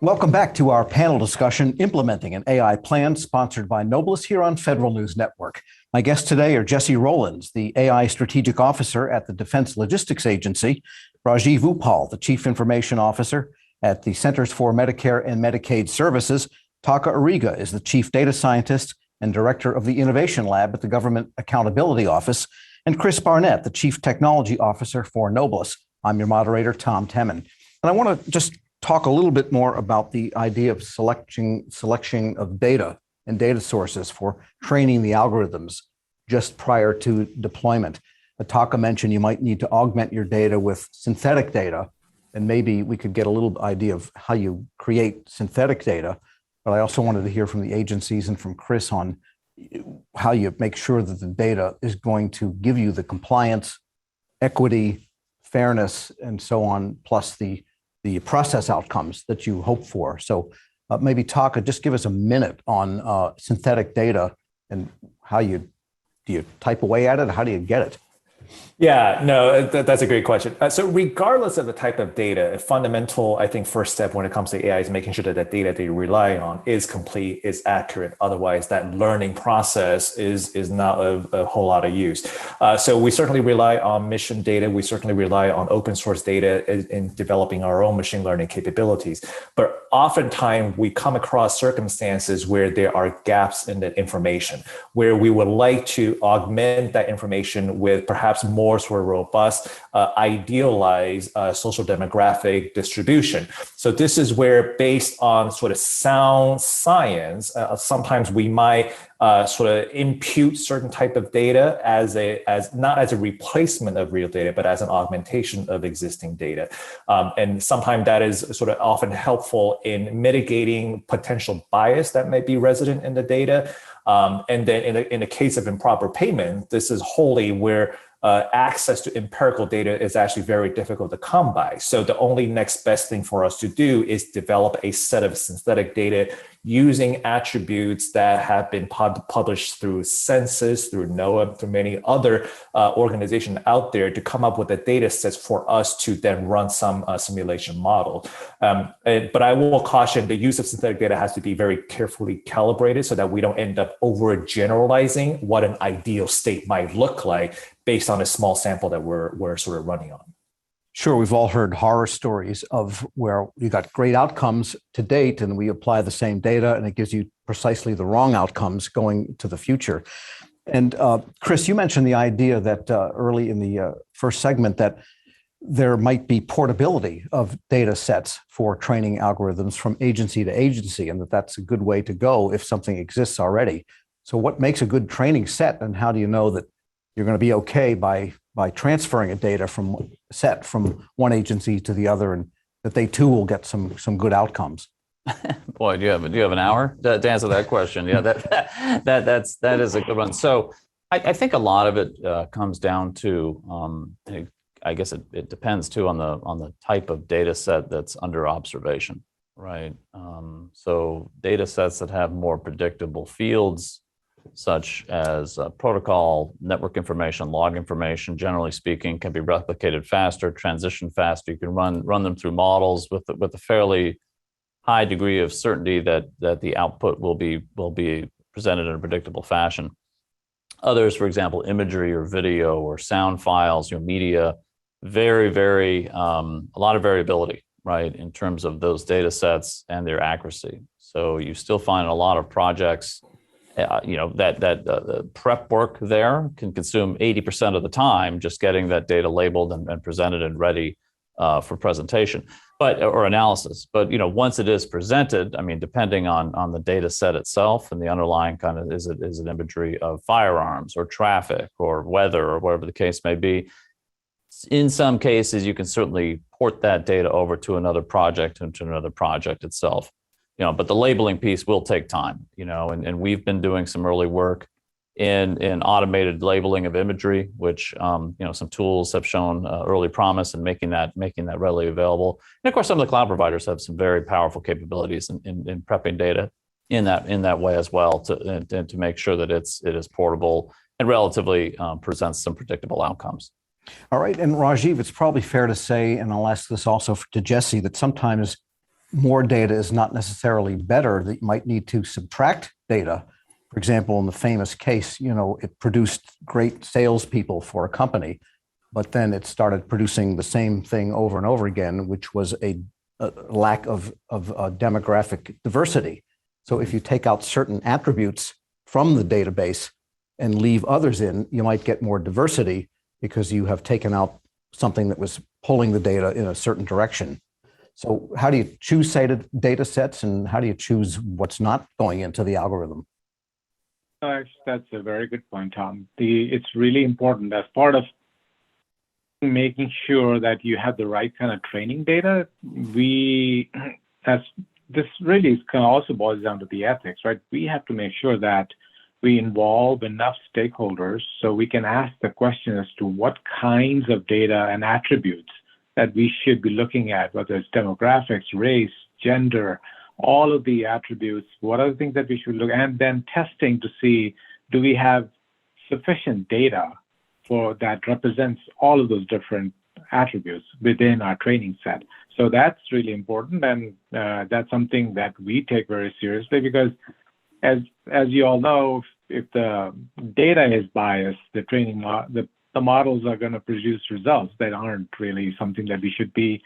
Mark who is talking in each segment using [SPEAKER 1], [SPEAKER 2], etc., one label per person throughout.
[SPEAKER 1] Welcome back to our panel discussion, Implementing an AI Plan, sponsored by Noblus here on Federal News Network. My guests today are Jesse Rowlands, the AI Strategic Officer at the Defense Logistics Agency, Rajiv Uppal, the Chief Information Officer at the Centers for Medicare and Medicaid Services. Taka Ariga is the Chief Data Scientist and Director of the Innovation Lab at the Government Accountability Office, and Chris Barnett, the Chief Technology Officer for Noblus. I'm your moderator, Tom Temin. And I want to just talk a little bit more about the idea of selection of data and data sources for training the algorithms just prior to deployment. Taka mentioned you might need to augment your data with synthetic data, and maybe we could get a little idea of how you create synthetic data. But I also wanted to hear from the agencies and from Chris on how you make sure that the data is going to give you the compliance, equity, fairness, and so on, plus the process outcomes that you hope for. So maybe Taka, just give us a minute on synthetic data and how do you type away at it? How do you get it?
[SPEAKER 2] Yeah, no, that's a great question. So regardless of the type of data, a fundamental, I think, first step when it comes to AI is making sure that the data that you rely on is complete, is accurate. Otherwise, that learning process is not a whole lot of use. So we certainly rely on mission data. We certainly rely on open source data in developing our own machine learning capabilities. But oftentimes we come across circumstances where there are gaps in the information, where we would like to augment that information with perhaps more sort of robust, idealized social demographic distribution. So this is where, based on sort of sound science, sometimes we might sort of impute certain type of data as not as a replacement of real data, but as an augmentation of existing data. And sometimes that is sort of often helpful in mitigating potential bias that may be resident in the data. And then in the case of improper payment, this is wholly where access to empirical data is actually very difficult to come by. So the only next best thing for us to do is develop a set of synthetic data using attributes that have been published through Census, through NOAA, through many other organizations out there to come up with a data set for us to then run some simulation model. But I will caution the use of synthetic data has to be very carefully calibrated so that we don't end up overgeneralizing what an ideal state might look like based on a small sample that we're sort of running on.
[SPEAKER 1] Sure, we've all heard horror stories of where you got great outcomes to date and we apply the same data and it gives you precisely the wrong outcomes going to the future. And Chris, you mentioned the idea that early in the first segment that there might be portability of data sets for training algorithms from agency to agency, and that's a good way to go if something exists already. So what makes a good training set, and how do you know that you're going to be okay by transferring a data from one agency to the other, and that they too will get some good outcomes?
[SPEAKER 3] Boy, do you have an hour to answer that question? Yeah, that is a good one. So I think a lot of it comes down to I guess it depends too on the type of data set that's under observation, right? So data sets that have more predictable fields, such as protocol, network information, log information, generally speaking, can be replicated faster, transition faster. You can run them through models with a fairly high degree of certainty that the output will be presented in a predictable fashion. Others, for example, imagery or video or sound files, media, very a lot of variability, right, in terms of those data sets and their accuracy. So you still find a lot of projects that prep work there can consume 80% of the time just getting that data labeled and presented and ready for presentation, or analysis. But once it is presented, I mean, depending on the data set itself and the underlying kind of is it imagery of firearms or traffic or weather or whatever the case may be. In some cases, you can certainly port that data over to another project and to another project itself. But the labeling piece will take time, and we've been doing some early work in automated labeling of imagery, which some tools have shown early promise in making that readily available. And of course, some of the cloud providers have some very powerful capabilities in prepping data in that way as well to make sure that it is portable and relatively presents some predictable outcomes.
[SPEAKER 1] All right, and Rajiv, it's probably fair to say, and I'll ask this also to Jesse, that sometimes more data is not necessarily better, that you might need to subtract data. For example, in the famous case, it produced great salespeople for a company, but then it started producing the same thing over and over again, which was a lack of demographic diversity. So if you take out certain attributes from the database and leave others in, you might get more diversity because you have taken out something that was pulling the data in a certain direction. So how do you choose data sets, and how do you choose what's not going into the algorithm?
[SPEAKER 4] That's a very good point, Tom. It's really important as part of making sure that you have the right kind of training data. This really kind of also boils down to the ethics, right? We have to make sure that we involve enough stakeholders so we can ask the question as to what kinds of data and attributes that we should be looking at, whether it's demographics, race, gender, all of the attributes, what are the things that we should look at, and then testing to see, do we have sufficient data for that represents all of those different attributes within our training set. So that's really important, and that's something that we take very seriously, because as you all know, if the data is biased, the models are going to produce results that aren't really something that we should be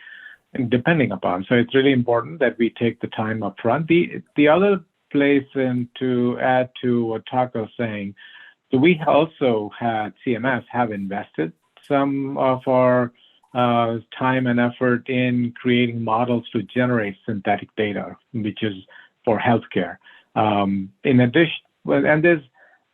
[SPEAKER 4] depending upon. So it's really important that we take the time up front. The other place, and to add to what Taka was saying, so we also had CMS have invested some of our time and effort in creating models to generate synthetic data, which is for healthcare. In addition, and there's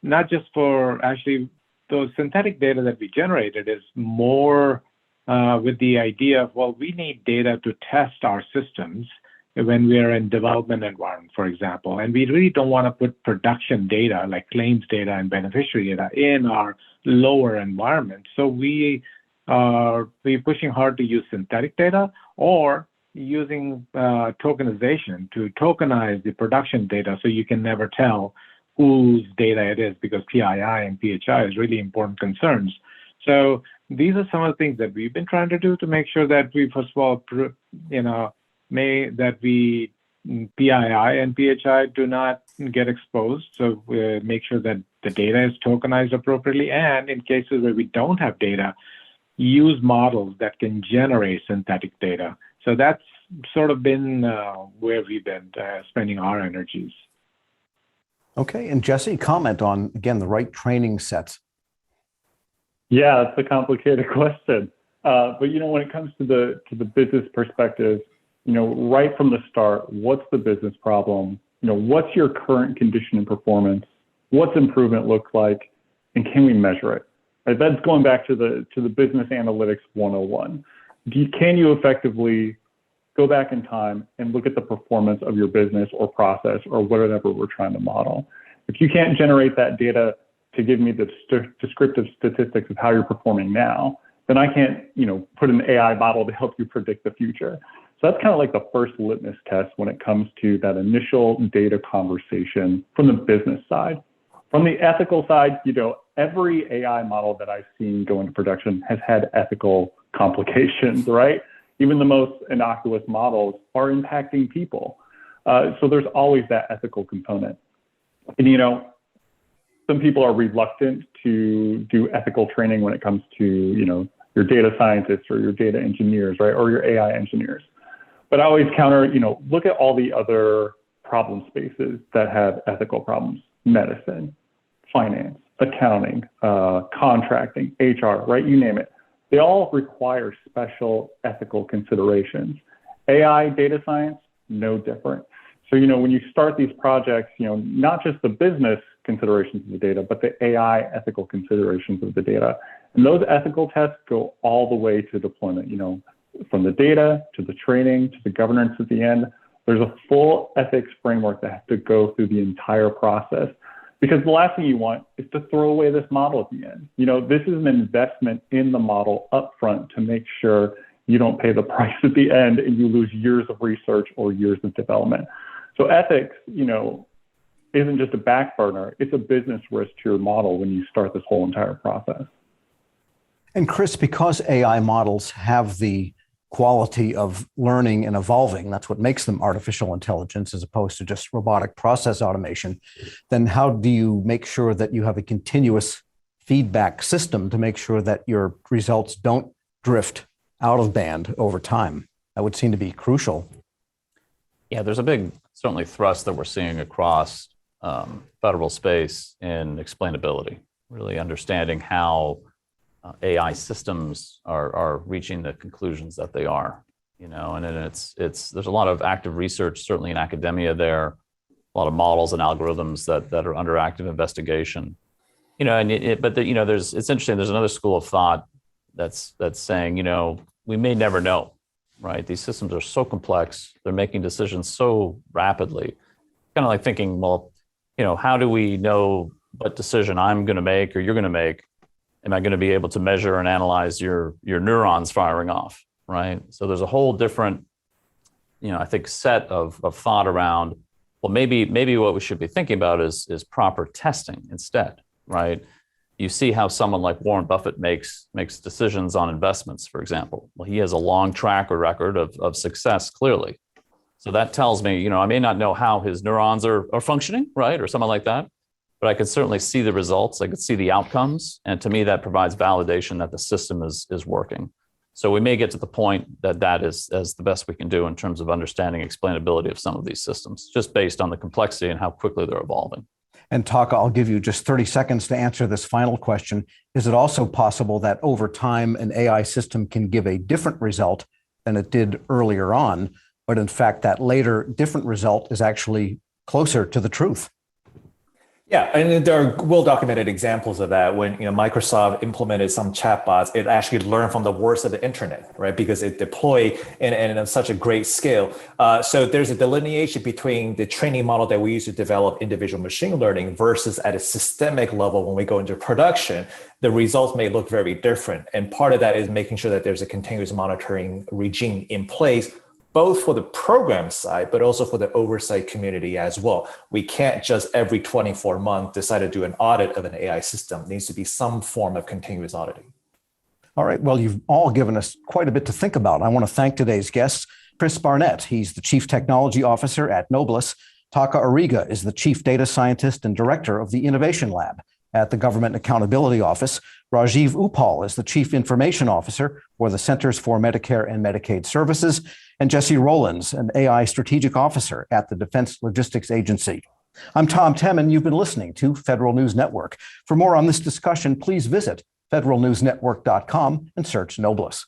[SPEAKER 4] not just for actually those synthetic data that we generated is more with the idea of, well, we need data to test our systems when we are in development environment, for example, and we really don't want to put production data like claims data and beneficiary data in our lower environment. So we're pushing hard to use synthetic data or using tokenization to tokenize the production data so you can never tell whose data it is, because PII and PHI is really important concerns. So these are some of the things that we've been trying to do to make sure that we, first of all, PII and PHI do not get exposed. So we make sure that the data is tokenized appropriately, and in cases where we don't have data, use models that can generate synthetic data. So that's sort of been where we've been spending our energies.
[SPEAKER 1] Okay, and Jesse, comment on, again, the right training sets.
[SPEAKER 5] Yeah, it's a complicated question. But when it comes to the business perspective, right from the start, what's the business problem? What's your current condition and performance? What's improvement look like? And can we measure it? Right, that's going back to the business analytics 101. Can you effectively go back in time and look at the performance of your business or process or whatever we're trying to model? If you can't generate that data to give me the descriptive statistics of how you're performing now, then I can't, put an AI model to help you predict the future. So that's kind of like the first litmus test when it comes to that initial data conversation from the business side. From the ethical side, every AI model that I've seen go into production has had ethical complications, right? Even the most innocuous models are impacting people. So there's always that ethical component. And, some people are reluctant to do ethical training when it comes to, your data scientists or your data engineers, right? Or your AI engineers. But I always counter, look at all the other problem spaces that have ethical problems: medicine, finance, accounting, contracting, HR, right? You name it. They all require special ethical considerations. AI, data science, no different. So, when you start these projects, not just the business considerations of the data, but the AI ethical considerations of the data. And those ethical tests go all the way to deployment, from the data to the training to the governance at the end. There's a full ethics framework that has to go through the entire process, because the last thing you want is to throw away this model at the end. This is an investment in the model upfront to make sure you don't pay the price at the end and you lose years of research or years of development. So ethics, isn't just a back burner, it's a business risk to your model when you start this whole entire process.
[SPEAKER 1] And Chris, because AI models have the quality of learning and evolving, that's what makes them artificial intelligence as opposed to just robotic process automation, then how do you make sure that you have a continuous feedback system to make sure that your results don't drift out of band over time? That would seem to be crucial.
[SPEAKER 3] Yeah, there's a big, certainly thrust that we're seeing across federal space in explainability, really understanding how AI systems are reaching the conclusions that they are, and it's there's a lot of active research, certainly in academia there, a lot of models and algorithms that are under active investigation, it's interesting. There's another school of thought that's saying, we may never know, right? These systems are so complex, they're making decisions so rapidly, kind of like thinking, well, how do we know what decision I'm going to make or you're going to make? Am I going to be able to measure and analyze your neurons firing off, right? So there's a whole different, I think, set of thought around, well, maybe what we should be thinking about is proper testing instead, right? You see how someone like Warren Buffett makes decisions on investments, for example. Well, he has a long track record of success, clearly. So that tells me, I may not know how his neurons are functioning, right? Or something like that. But I can certainly see the results. I could see the outcomes. And to me, that provides validation that the system is working. So we may get to the point that is the best we can do in terms of understanding explainability of some of these systems, just based on the complexity and how quickly they're evolving.
[SPEAKER 1] And Taka, I'll give you just 30 seconds to answer this final question. Is it also possible that over time, an AI system can give a different result than it did earlier on, but in fact, that later different result is actually closer to the truth?
[SPEAKER 2] Yeah, and there are well-documented examples of that. When Microsoft implemented some chatbots, it actually learned from the worst of the internet, right? Because it deployed in such a great scale. So there's a delineation between the training model that we use to develop individual machine learning versus at a systemic level when we go into production. The results may look very different. And part of that is making sure that there's a continuous monitoring regime in place, both for the program side, but also for the oversight community as well. We can't just every 24 months decide to do an audit of an AI system. It needs to be some form of continuous auditing.
[SPEAKER 1] All right. Well, you've all given us quite a bit to think about. I want to thank today's guests. Chris Barnett, he's the Chief Technology Officer at Noblus. Taka Ariga is the Chief Data Scientist and Director of the Innovation Lab at the Government Accountability Office. Rajiv Upal is the Chief Information Officer for the Centers for Medicare and Medicaid Services, and Jesse Rollins, an AI Strategic Officer at the Defense Logistics Agency. I'm Tom Temin. You've been listening to Federal News Network. For more on this discussion, please visit federalnewsnetwork.com and search Noblus.